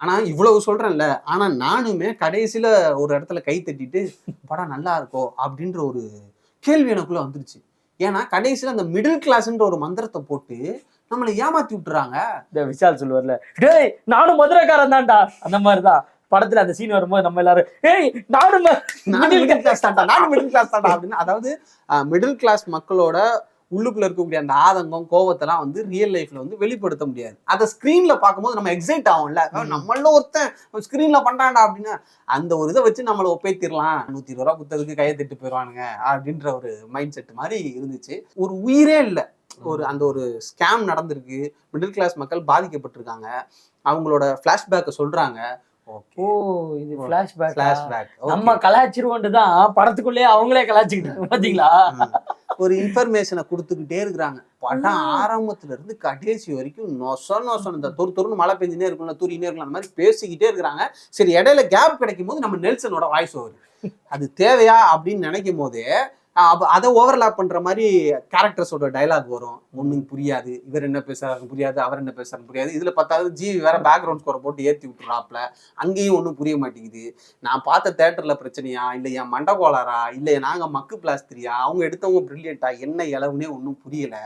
ஆனா இவ்வளவு சொல்றேன்ல, ஆனா நானுமே கடைசியில ஒரு இடத்துல கை தட்டிட்டு, படம் நல்லா இருக்கோ அப்படின்ற ஒரு கேள்வி எனக்குள்ள வந்துருச்சு. ஏன்னா கடைசியில அந்த மிடில் கிளாஸ்ன்ற ஒரு மந்திரத்த போட்டு நம்மள ஏமாத்தி விட்டுறாங்க. இந்த விஷால் சொல்லுவார்ல, டேய் நானும் மதுரைக்காரன் தான்டா, அந்த மாதிரிதான் படத்துல அந்த சீன் வரும்போது நம்ம எல்லாரும் ஏய் நானும் நானும் மிடில் கிளாஸ் தான்டா, நானும் மிடில் கிளாஸ் தான்டா அப்படின்னு. அதாவது மிடில் கிளாஸ் மக்களோட உள்ளுக்குள்ள இருக்கக்கூடிய அந்த ஆதங்கம், கோவத்தெல்லாம் வந்து ரியல் லைஃப்ல வந்து வெளிப்படுத்த முடியாது. அத ஸ்கிரீன்ல பார்க்கும்போது நம்ம எக்ஸைட் ஆவோம்ல. நம்மள ஒருத்தன் ஸ்கிரீன்ல பண்றான்டா அப்படின்னு. அந்த ஒரு இத வச்சு நம்மள ஒப்பேத்திரலாம். ரூ. 120 குடுத்ததுக்கு கைய தட்டி போயிருவானுங்க அப்படின்ற ஒரு மைண்ட் செட் மாரி இருந்துச்சு. ஒரு உயிரே இல்ல. அந்த ஒரு ஸ்கேம் நடந்திருக்கு. மிடில் கிளாஸ் மக்கள் பாதிக்கப்பட்டிருக்காங்க. அவங்களோட ஃபிளாஷ்பேக்க சொல்றாங்க. ஓ, இது பிளாஷ்பேக். ஃபிளாஷ்பேக். நம்ம கலாய்ச்சிருவோன்ட்டு தான் படத்துக்குள்ளேயே அவங்களே கலாய்ச்சிக்கிட்டு பாத்தீங்களா? ஒரு இன்ஃபர்மேஷனை கொடுத்துக்கிட்டே இருக்கிறாங்க. படம் ஆரம்பத்துல இருந்து கடைசி வரைக்கும் நொச இந்த தொறுன்னு மழை பெஞ்சுனே இருக்கும்ல, தூரினே இருக்கலாம், அந்த மாதிரி பேசிக்கிட்டே இருக்கிறாங்க. சரி, இடையில கேப் கிடைக்கும் போது நம்ம நெல்சனோட வாய்ஸ் ஓவர், அது தேவையா அப்படின்னு நினைக்கும் போதே அதை ஓவர்லாப் பண்ற மாதிரி கேரக்டர்ஸோட டைலாக் வரும். ஒண்ணும் புரியாது, இவர் என்ன பேசுறாரு புரியாது, அவர் என்ன பேசுறாரு புரியாது. இதுல பார்த்தாவது ஜிவி வேற பேக்ரவுண்ட் ஸ்கோரை போட்டு ஏத்தி விட்டுறாப்ல. அங்கேயும் ஒன்றும் புரிய மாட்டேங்குது. நான் பார்த்த தேட்டர்ல பிரச்சனையா, இல்லை என் மண்டகோளாரா, இல்லை நாங்க மக்கு பிளாஸ்திரியா, அவங்க எடுத்தவங்க பிரில்லியண்டா, என்ன இளவுனே ஒன்றும் புரியல.